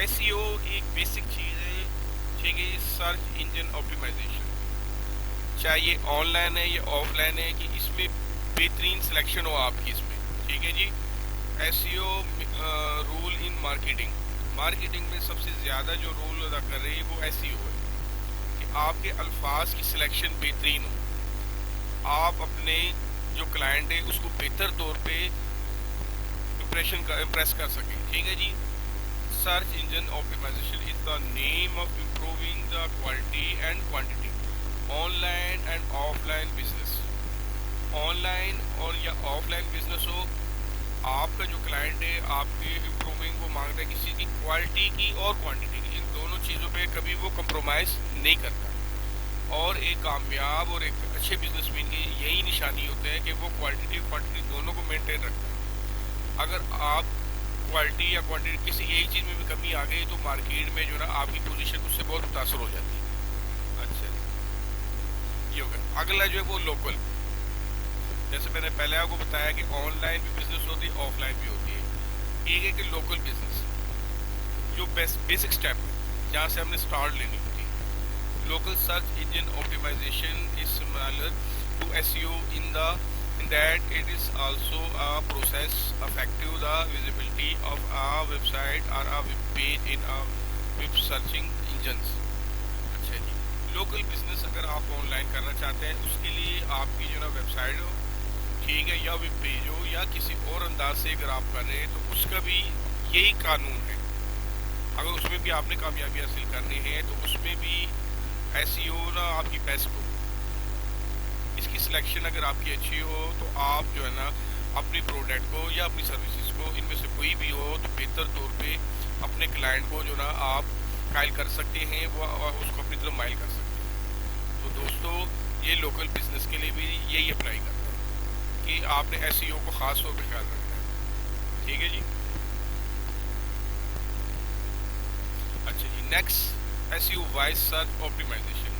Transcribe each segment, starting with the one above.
SEO ایک basic چیز ہے، ٹھیک ہے، سرچ انجن آپٹیمائزیشن، چاہے یہ آن لائن ہے یا آف لائن ہے، کہ اس میں بہترین سلیکشن ہو آپ کی اس میں، ٹھیک ہے جی۔ SEO رول ان مارکیٹنگ میں سب سے زیادہ جو رول ادا کر رہی ہے وہ SEO ہے، کہ آپ کے الفاظ کی سلیکشن بہترین ہو، آپ اپنے جو کلائنٹ ہے اس کو بہتر طور پہ امپریس کر سکیں، ٹھیک ہے جی۔ Search engine optimisation is the name of improving the quality and quantity online and offline business, online اور یا آف لائن بزنس ہو، آپ کا جو کلائنٹ ہے آپ کی امپروونگ وہ مانگتا ہے کسی کی کوالٹی کی اور کوانٹٹی کی، ان دونوں چیزوں پہ کبھی وہ کمپرومائز نہیں کرتا، اور ایک کامیاب اور ایک اچھے بزنس مین کی یہی نشانی ہوتا ہے کہ وہ کوالٹی اور کوانٹٹی دونوں کو مینٹین رکھتا ہے۔ اگر آپ کوالٹی یا کوانٹٹی کسی ایک چیز میں بھی کمی آ گئی تو مارکیٹ میں جو نا آپ کی پوزیشن اس سے بہت متاثر ہو جاتی ہے۔ اچھا یہ ہو گیا۔ اگلا جو ہے وہ لوکل، جیسے میں نے پہلے آپ کو بتایا کہ آن لائن بھی بزنس ہوتی ہے، آف لائن بھی ہوتی ہے۔ ایک ہے کہ لوکل بزنس جو بیسک سٹیپ ہے جہاں سے ہم نے سٹارٹ لینی ہوتی ہے۔ Local search engine optimisation is similar to SEO in that it is also a process affecting the visibility of a website or a web page in a web searching engines۔ اچھا جی، local business اگر آپ on line کرنا چاہتے ہیں اس کے لیے آپ کی جو نا ویب سائٹ ہو، ٹھیک ہے، یا ویب پیج ہو، یا کسی اور انداز سے اگر آپ کر رہے ہیں تو اس کا بھی یہی قانون ہے۔ اگر اس میں بھی آپ نے کامیابی حاصل کرنی ہے تو اس میں بھی SEO نا آپ کی بیسٹ ہو، اس کی سلیکشن اگر آپ کی اچھی ہو تو آپ جو ہے نا اپنی پروڈکٹ کو یا اپنی سروسز کو ان میں سے کوئی بھی ہو تو بہتر طور پہ اپنے کلائنٹ کو جو نا آپ قائل کر سکتے ہیں، وہ اس کو اپنی طرف مائل کر سکتے ہیں۔ تو دوستو یہ لوکل بزنس کے لیے بھی یہی اپلائی کرتا ہے کہ آپ نے SEO کو خاص طور پہ خیال رکھنا ہے، ٹھیک ہے جی۔ اچھا جی، next SEO voice search optimization,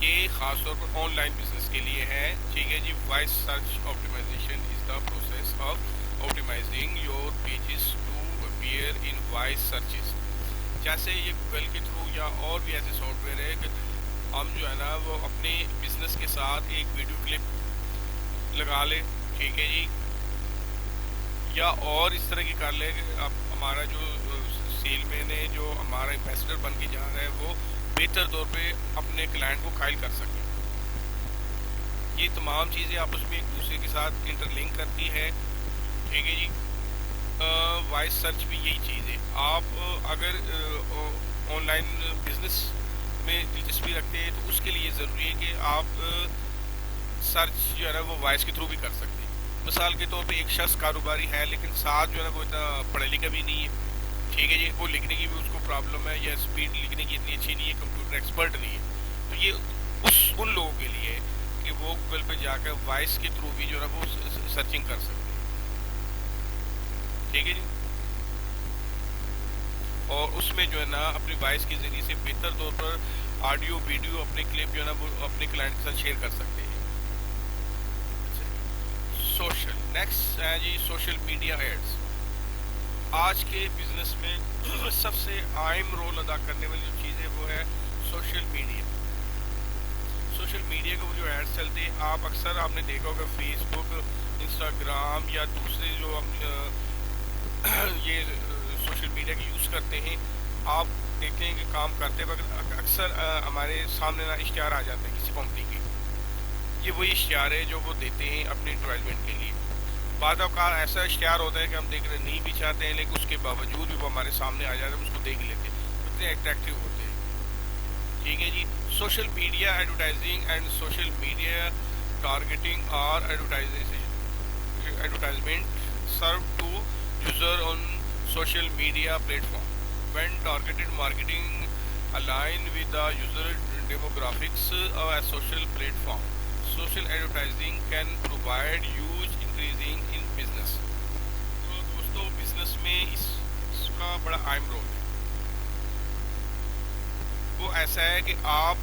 یہ خاص طور پر آن لائن بزنس کے لیے ہے، ٹھیک ہے جی۔ Voice search optimization is the process of optimizing your pages to appear in voice searches. جیسے یہ گوگل کے تھرو یا اور بھی ایسے سافٹ ویئر ہے کہ ہم جو ہے نا وہ اپنے بزنس کے ساتھ ایک ویڈیو کلپ لگا لیں، ٹھیک ہے جی، یا اور اس طرح کی کر لیں کہ اب ہمارا جو سیل مین ہے، جو ہمارا ایمبیسڈر بن کے جا رہا ہے، وہ بہتر طور پہ اپنے کلائنٹ کو قائل کر سکیں۔ یہ تمام چیزیں آپس میں ایک دوسرے کے ساتھ انٹر لنک کرتی ہے، ٹھیک ہے جی۔ وائس سرچ بھی یہی چیز ہے۔ آپ اگر آن لائن بزنس میں دلچسپی رکھتے ہیں تو اس کے لیے ضروری ہے کہ آپ سرچ جو ہے نا وہ وائس کے تھرو بھی کر سکتے ہیں۔ مثال کے طور پہ ایک شخص کاروباری ہے لیکن ساتھ جو ہے نا وہ اتنا پڑھا لکھا بھی نہیں ہے، ٹھیک ہے جی، وہ لکھنے کی بھی اس کو پرابلم ہے یا اسپیڈ لکھنے کی اتنی اچھی نہیں ہے، کمپیوٹر ایکسپرٹ نہیں ہے، تو یہ ان لوگوں کے لیے کہ وہ گوگل پہ جا کر وائس کے تھرو بھی جو ہے نا وہ سرچنگ کر سکتے ہیں، ٹھیک ہے جی، اور اس میں جو ہے نا اپنی وائس کے ذریعے سے بہتر طور پر آڈیو ویڈیو اپنے کلپ جو ہے نا وہ اپنے کلائنٹ کے ساتھ شیئر کر سکتے ہیں۔ سوشل، نیکسٹ ہے جی سوشل میڈیا ایڈز۔ آج کے بزنس میں سب سے اہم رول ادا کرنے والی جو چیز ہے وہ ہے سوشل میڈیا۔ سوشل میڈیا کے جو ایڈز چلتے ہیں، آپ اکثر آپ نے دیکھا ہوگا فیس بک، انسٹاگرام یا دوسرے جو ہم یہ سوشل میڈیا کے یوز کرتے ہیں، آپ دیکھتے ہیں کہ کام کرتے وقت اکثر ہمارے سامنے نا اشتہار آ جاتے ہیں کسی کمپنی کے۔ یہ وہی اشتہار ہے جو وہ دیتے ہیں اپنی ایڈورٹائزمنٹ کے لیے۔ بعض اوقات ایسا اشتہار ہوتا ہے کہ ہم دیکھنا نہیں بھی چاہتے ہیں لیکن اس کے باوجود بھی وہ ہمارے سامنے آ جاتے ہیں، ہم اس کو دیکھ لیتے ہیں، اتنے اٹریکٹیو ہوتے ہیں، ٹھیک ہے جی۔ Social media advertising and social media targeting اور advertisement serve to user on social media platform when targeted marketing align with the user demographics of a social platform. Social advertising can provide huge increasing in business. تو دوستو business میں اس کا بڑا اہم role ہے۔ وہ ایسا ہے کہ آپ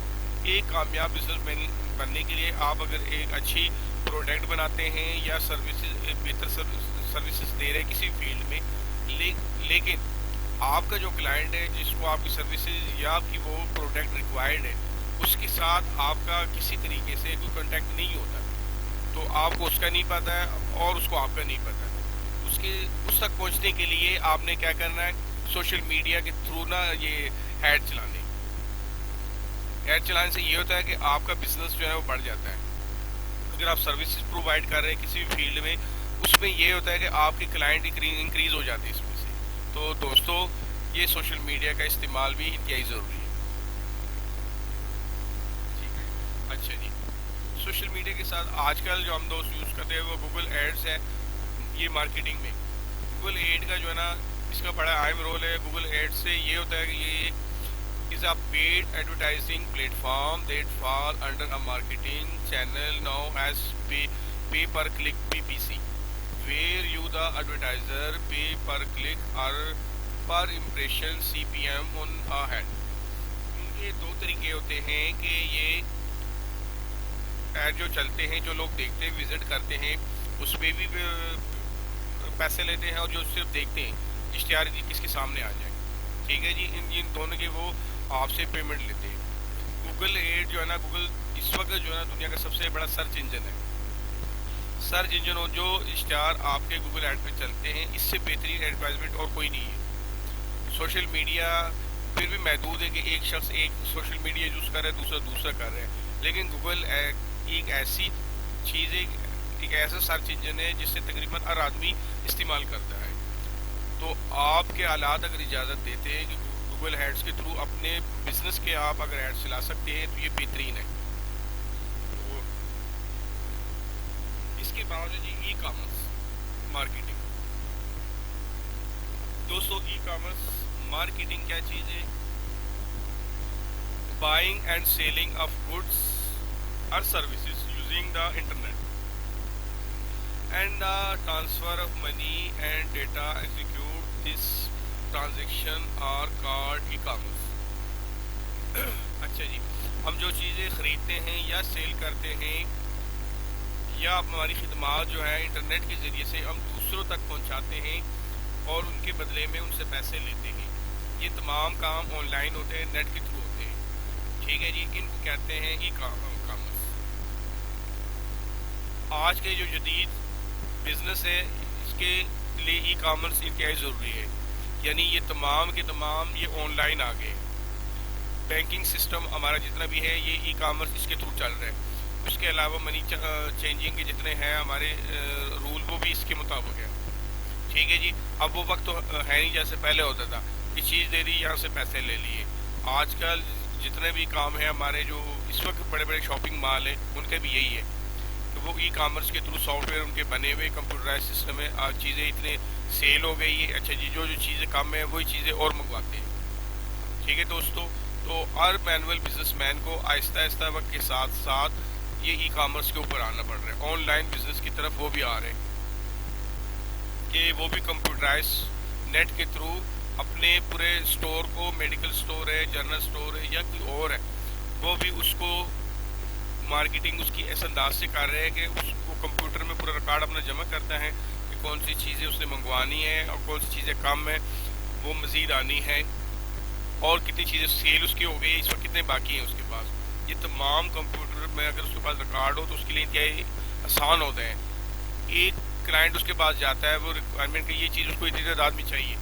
ایک کامیاب بزنس مین بننے کے لیے آپ اگر ایک اچھی پروڈکٹ بناتے ہیں یا سروسز بہتر سروسز دے رہے ہیں کسی فیلڈ میں، لیکن آپ کا جو کلائنٹ ہے جس کو آپ کی سروسز یا آپ کی وہ پروڈکٹ ریکوائرڈ ہے اس کے ساتھ آپ کا کسی طریقے سے کوئی کانٹیکٹ نہیں ہوتا، تو آپ کو اس کا نہیں پتہ ہے اور اس کو آپ کا نہیں پتہ ہے، اس تک پہنچنے کے لیے آپ نے کیا کرنا ہے، سوشل میڈیا کے تھرو نا یہ ایڈ چلانے سے یہ ہوتا ہے کہ آپ کا بزنس جو ہے وہ بڑھ جاتا ہے۔ اگر آپ سروسز پرووائڈ کر رہے ہیں کسی بھی فیلڈ میں، اس میں یہ ہوتا ہے کہ آپ کے کلائنٹ انکریز ہو جاتے ہیں اس میں سے۔ تو دوستو یہ سوشل میڈیا کا استعمال بھی انتہائی ضروری ہے۔ ٹھیک ہے، اچھا جی، سوشل میڈیا کے ساتھ آج کل جو ہم دوست یوز کرتے ہیں وہ گوگل ایڈز ہے، یہ مارکیٹنگ میں گوگل ایڈ کا جو ہے نا اس کا بڑا اہم رول ہے۔ گوگل ایڈ سے یہ ہوتا ہے کہ یہ is a paid advertising platform that fall under a marketing channel known as pay per click PPC, where you the advertiser pay per click or per impression CPM on a head۔ یہ دو طریقے ہوتے ہیں کہ یہ add جو چلتے ہیں، جو لوگ دیکھتے ہیں وزٹ کرتے ہیں، اس پہ بھی پیسے لیتے ہیں، اور جو صرف دیکھتے ہیں اشتہار کس کے سامنے آ جائے، ٹھیک ہے جی، ان دونوں کے وہ آپ سے پیمنٹ لیتے ہیں۔ گوگل ایڈ جو ہے نا، گوگل اس وقت جو ہے نا دنیا کا سب سے بڑا سرچ انجن ہے۔ سرچ انجن اور جو اشتہار آپ کے گوگل ایڈ پہ چلتے ہیں، اس سے بہترین ایڈورٹائزمنٹ اور کوئی نہیں ہے۔ سوشل میڈیا پھر بھی محدود ہے کہ ایک شخص ایک سوشل میڈیا یوز کر رہا ہے، دوسرا کر رہا ہے، لیکن گوگل ایک ایسی چیز ہے، ایک ایسا سرچ انجن ہے جس سے تقریباً ہر آدمی استعمال کرتا ہے۔ تو آپ کے حالات اگر اجازت دیتے ہیں کہ گوگل ایڈز کے تھرو اپنے بزنس کے آپ اگر ایڈ چلا سکتے ہیں تو یہ بہترین ہے۔ تو اس کے بعد ہے جی ای کامرس مارکیٹنگ۔ دوستو ای کامرس مارکیٹنگ کیا چیز ہے؟ Buying and selling of goods اور services using the internet and the transfer of money and data execute this transaction or card e commerce. اچھا جی، ہم جو چیزیں خریدتے ہیں یا سیل کرتے ہیں یا ہماری خدمات جو ہے انٹرنیٹ کے ذریعے سے ہم دوسروں تک پہنچاتے ہیں اور ان کے بدلے میں ان سے پیسے لیتے ہیں، یہ تمام کام آن لائن ہوتے ہیں، نیٹ کے تھرو ہوتے ہیں، ٹھیک ہے جی، ان کو کہتے ہیں ای کامرس۔ آج کے جو جدید بزنس ہے اس کے لیے ای کامرس انتہائی ضروری ہے، یعنی یہ تمام کے تمام یہ آن لائن آ گئے۔ بینکنگ سسٹم ہمارا جتنا بھی ہے یہ ای کامرس اس کے تھرو چل رہا ہے۔ اس کے علاوہ منی چینجنگ کے جتنے ہیں ہمارے رول وہ بھی اس کے مطابق ہے، ٹھیک ہے جی۔ اب وہ وقت تو ہے نہیں جیسے پہلے ہوتا تھا کہ چیز دے دی یہاں سے پیسے لے لیے۔ آج کل جتنے بھی کام ہیں ہمارے جو اس وقت بڑے بڑے شاپنگ مال ہیں ان کے بھی یہی ہے کہ وہ ای کامرس کے تھرو سافٹ ویئر ان کے بنے ہوئے کمپیوٹرائز سسٹم ہے، آج چیزیں اتنے سیل ہو گئی ہے، اچھا جی، جو چیزیں کم ہیں وہی چیزیں اور منگواتے ہیں، ٹھیک ہے دوستو۔ تو ہر مینول بزنس مین کو آہستہ آہستہ وقت کے ساتھ ساتھ یہ ای کامرس کے اوپر آنا پڑ رہا ہے، آن لائن بزنس کی طرف وہ بھی آ رہے ہیں کہ وہ بھی کمپیوٹرائز نیٹ کے تھرو اپنے پورے سٹور کو، میڈیکل سٹور ہے، جنرل سٹور ہے یا کوئی اور ہے، وہ بھی اس کو مارکیٹنگ اس کی ایسے انداز سے کر رہے ہیں کہ اس کو کمپیوٹر میں پورا ریکارڈ اپنا جمع کرتا ہے کہ کون سی چیزیں اس نے منگوانی ہے اور کون سی چیزیں کم ہیں وہ مزید آنی ہے، اور کتنی چیزیں سیل اس کی ہو گئی، اس وقت کتنے باقی ہیں اس کے پاس۔ یہ تمام کمپیوٹر میں اگر اس کے پاس ریکارڈ ہو تو اس کے لیے انتہائی آسان ہوتا ہے۔ ایک کلائنٹ اس کے پاس جاتا ہے، وہ ریکوائرمنٹ کہ یہ چیز اس کو اتنی تعداد میں چاہیے،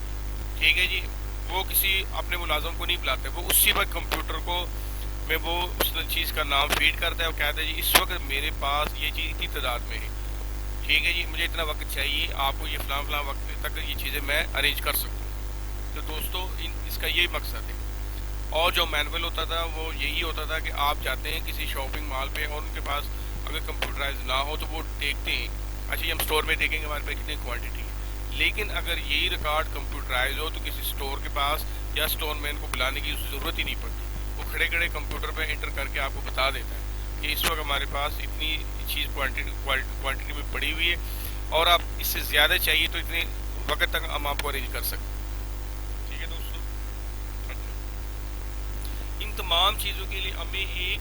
ٹھیک ہے جی، وہ کسی اپنے ملازم کو نہیں بلاتا، وہ اسی وقت کمپیوٹر کو میں وہ اس چیز کا نام فیڈ کرتا ہے اور کہتا ہے جی اس وقت میرے پاس یہ چیز اتنی تعداد میں ہے، ٹھیک ہے جی، مجھے اتنا وقت چاہیے، آپ کو یہ فلاں وقت تک یہ چیزیں میں ارینج کر سکوں۔ تو دوستو اس کا یہی مقصد ہے۔ اور جو مینول ہوتا تھا وہ یہی ہوتا تھا کہ آپ جاتے ہیں کسی شاپنگ مال پہ اور ان کے پاس اگر کمپیوٹرائز نہ ہو تو وہ دیکھتے ہیں، اچھا یہ ہم سٹور میں دیکھیں گے ہمارے پاس کتنی کوانٹٹی ہے، لیکن اگر یہی ریکارڈ کمپیوٹرائز ہو تو کسی سٹور کے پاس یا سٹور مین کو بلانے کی ضرورت ہی نہیں پڑتی، وہ کھڑے کھڑے کمپیوٹر پہ انٹر کر کے آپ کو بتا دیتا ہے کہ اس وقت ہمارے پاس اتنی چیز کوانٹٹی میں پڑی ہوئی ہے اور آپ اس سے زیادہ چاہیے تو اتنے وقت تک ہم آپ کو ارینج کر سکتے ہیں، ٹھیک ہے دوستو۔ ان تمام چیزوں کے لیے ہمیں ایک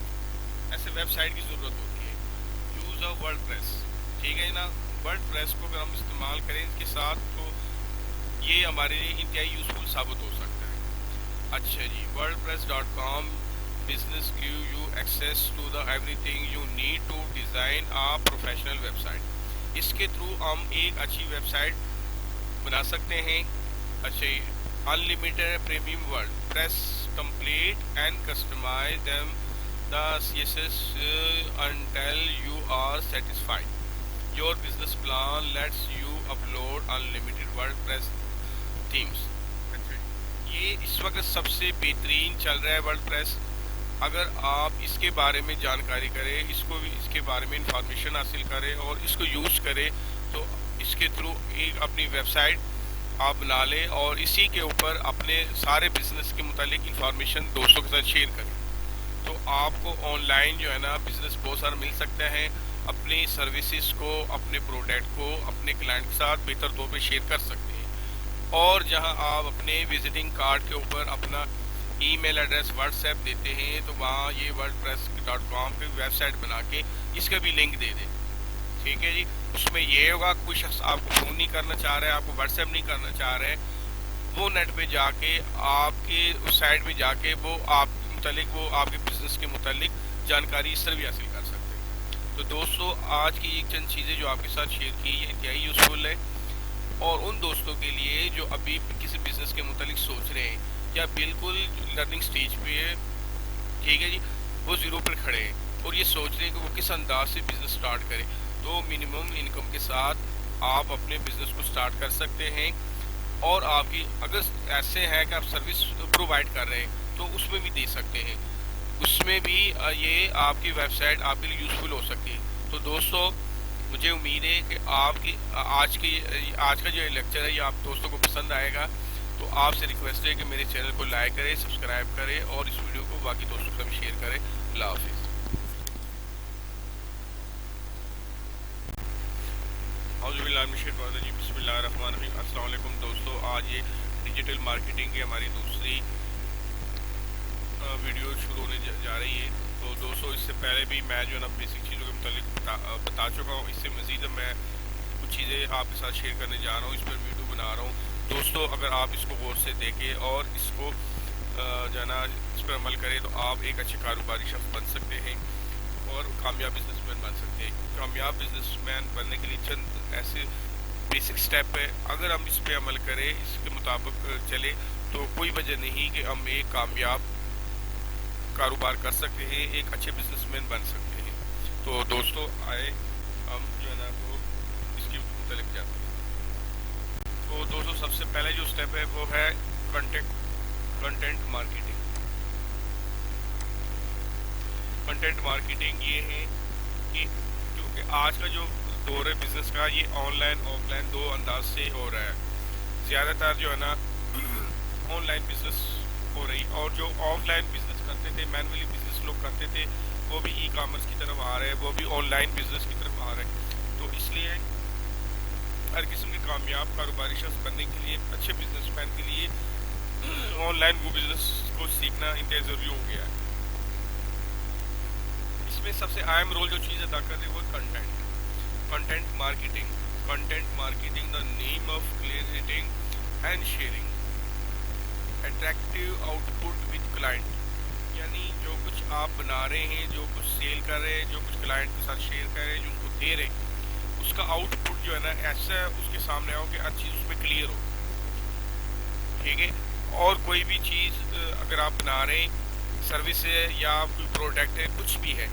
ایسے ویب سائٹ کی ضرورت ہوتی ہے، یوز آف ورڈ پریس، ٹھیک ہے نا۔ ورڈ پریس کو اگر ہم استعمال کریں اس کے ساتھ تو یہ ہمارے لیے انتہائی یوزفل ثابت ہو سکتا ہے. اچھا جی, wordpress.com business give you access to the everything you need to design a professional website. اس کے تھرو ہم ایک اچھی ویب سائٹ بنا سکتے ہیں. اچھا, unlimited premium WordPress template and customize them the CSS until you are satisfied. Your business plan lets you upload unlimited WordPress themes. یہ اس وقت سب سے بہترین چل رہا ہے WordPress. اگر آپ اس کے بارے میں جانکاری کریں, اس کے بارے میں انفارمیشن حاصل کریں اور اس کو یوز کریں, تو اس کے تھرو ایک اپنی ویب سائٹ آپ بنا لیں اور اسی کے اوپر اپنے سارے بزنس کے متعلق انفارمیشن دوستوں کے ساتھ شیئر کریں. تو آپ کو آن لائن جو ہے نا بزنس بہت سارا مل سکتا ہے. اپنی سروسز کو, اپنے پروڈکٹ کو اپنے کلائنٹ کے ساتھ بہتر طور پہ شیئر کر سکتے ہیں. اور جہاں آپ اپنے وزٹنگ کارڈ کے اوپر اپنا ای میل ایڈریس واٹس ایپ دیتے ہیں, تو وہاں یہ wordpress.com پہ ویب سائٹ بنا کے اس کا بھی لنک دے دیں. ٹھیک ہے جی. اس میں یہ ہوگا کوئی شخص آپ کو فون نہیں کرنا چاہ رہا ہے, آپ کو واٹس ایپ نہیں کرنا چاہ رہے, وہ نیٹ پہ جا کے آپ کے اس سائٹ پہ جا کے وہ آپ کے متعلق, وہ آپ کے بزنس کے متعلق جانکاری اس طرح بھی حاصل کر سکتے ہیں. تو دوستو, آج کی ایک چند چیزیں جو آپ کے ساتھ شیئر کی یہ انتہائی یوزفل ہے. اور ان دوستوں کے لیے جو ابھی کسی بزنس کے متعلق سوچ رہے ہیں یا بالکل لرننگ سٹیج پہ ہے, ٹھیک ہے جی, وہ زیرو پر کھڑے ہیں اور یہ سوچ رہے ہیں کہ وہ کس انداز سے بزنس سٹارٹ کریں, تو منیمم انکم کے ساتھ آپ اپنے بزنس کو سٹارٹ کر سکتے ہیں. اور آپ کی اگر ایسے ہیں کہ آپ سروس پرووائڈ کر رہے ہیں تو اس میں بھی دے سکتے ہیں, اس میں بھی یہ آپ کی ویب سائٹ آپ کے لیے یوزفل ہو سکتی ہے. تو دوستو, مجھے امید ہے کہ آپ کی آج کا جو لیکچر ہے یہ آپ دوستوں کو پسند آئے گا. تو آپ سے ریکویسٹ ہے کہ میرے چینل کو لائک کریں, سبسکرائب کریں اور اس ویڈیو کو باقی دوستوں کے ساتھ شیئر کریں. اللہ حافظ. اعوذ باللہ من الشیطان الرجیم. بسم اللہ الرحمن الرحیم. السلام علیکم دوستو, آج یہ ڈیجیٹل مارکیٹنگ کی ہماری دوسری ویڈیو شروع ہونے جا رہی ہے. تو دوستو, اس سے پہلے بھی میں جو ہے نا بیسک چیزوں کے متعلق بتا چکا ہوں. اس سے مزید میں کچھ چیزیں آپ کے ساتھ شیئر کرنے جا رہا ہوں, اس پر ویڈیو بنا رہا ہوں. دوستو, اگر آپ اس کو غور سے دیکھیں اور اس کو جو ہے نا اس پر عمل کریں تو آپ ایک اچھے کاروباری شخص بن سکتے ہیں اور کامیاب بزنس مین بن سکتے ہیں. کامیاب بزنس مین بننے کے لیے چند ایسے بیسک سٹیپ ہے, اگر ہم اس پہ عمل کریں, اس کے مطابق چلے, تو کوئی وجہ نہیں کہ ہم ایک کامیاب کاروبار کر سکتے ہیں, ایک اچھے بزنس مین بن سکتے ہیں. تو دوستو, آئے ہم جو ہے نا وہ اس کے متعلق جاتے ہیں. تو دوستو, سب سے پہلے جو سٹیپ ہے وہ ہے کنٹینٹ مارکیٹنگ. کنٹینٹ مارکیٹنگ یہ ہے کہ کیونکہ آج کا جو دور ہے بزنس کا, یہ آن لائن آف لائن دو انداز سے ہو رہا ہے. زیادہ تر جو ہے نا آن لائن بزنس ہو رہی, اور جو آف لائن بزنس کرتے تھے, مینولی بزنس لوگ کرتے تھے, وہ بھی ای کامرس کی طرف آ رہے ہیں, وہ بھی آن لائن بزنس کی طرف آ رہے ہیں. تو اس لیے ہر قسم کے کامیاب کاروباری شخص بننے کے لیے, اچھے بزنس مین کے لیے آن لائن وہ بزنس کو سیکھنا انتہائی ضروری ہو گیا ہے. اس میں سب سے اہم رول جو چیز ادا کرتے ہیں وہ content marketing. Content marketing, the name of creating and sharing attractive out put with client. یعنی جو کچھ آپ بنا رہے ہیں, جو کچھ سیل کر رہے ہیں, جو کچھ کلائنٹ کے ساتھ شیئر کر رہے ہیں, جو اس کو دے رہے ہیں, اس کا آؤٹ پٹ جو ہے نا ایسا اس کے سامنے ہو کہ ہر چیز اس میں کلیئر ہو. ٹھیک ہے. اور کوئی بھی چیز اگر آپ بنا رہے ہیں, سروس ہے یا کوئی پروڈکٹ ہے, کچھ بھی ہے,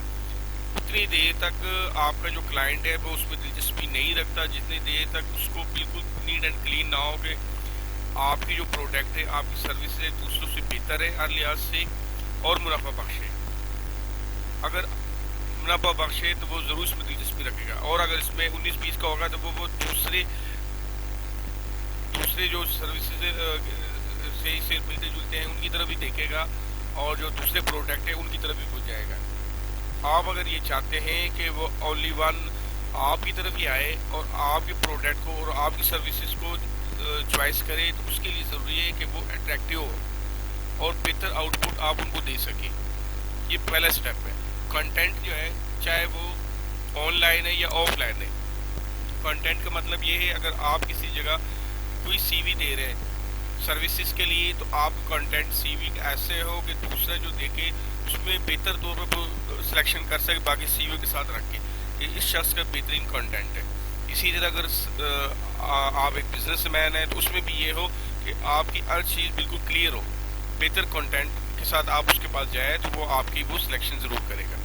اتنی دیر تک آپ کا جو کلائنٹ ہے وہ اس میں دلچسپی نہیں رکھتا جتنی دیر تک اس کو بالکل نیٹ اینڈ کلین نہ ہو کہ آپ کی جو پروڈکٹ ہے, آپ کی سروس ہے, دوسروں سے بہتر ہے ہر لحاظ سے اور منافع بخش ہے. اگر منافع بخش ہے تو وہ ضرور اس میں دلچسپی رکھے گا, اور اگر اس میں 19-20 کا ہوگا تو وہ دوسرے جو سروسز سے ملتے جلتے ہیں ان کی طرف بھی دیکھے گا, اور جو دوسرے پروڈکٹ ہیں ان کی طرف بھی پہنچ جائے گا. آپ اگر یہ چاہتے ہیں کہ وہ اونلی ون آپ کی طرف ہی آئے اور آپ کے پروڈکٹ کو اور آپ کی سروسز کو چوائس کرے, تو اس کے لیے ضروری ہے کہ وہ اٹریکٹیو ہو اور بہتر آؤٹ پٹ آپ ان کو دے سکیں. یہ پہلا سٹیپ ہے. کنٹینٹ جو ہے, چاہے وہ آن لائن ہے یا آف لائن ہے, کنٹینٹ کا مطلب یہ ہے اگر آپ کسی جگہ کوئی سی وی دے رہے ہیں سروسز کے لیے، تو آپ کنٹینٹ سی وی ایسے ہو کہ دوسرا جو دیکھے اس میں بہتر طور پر وہ سلیکشن کر سکے باقی سی وی کے ساتھ رکھ کے کہ اس شخص کا بہترین کنٹینٹ ہے. اسی طرح اگر آپ ایک بزنس مین ہیں تو اس میں بھی یہ ہو کہ آپ کی ہر چیز بالکل کلیئر ہو، بہتر کنٹینٹ کے ساتھ آپ اس کے پاس جائیں تو وہ آپ کی وہ سلیکشن ضرور کرے گا.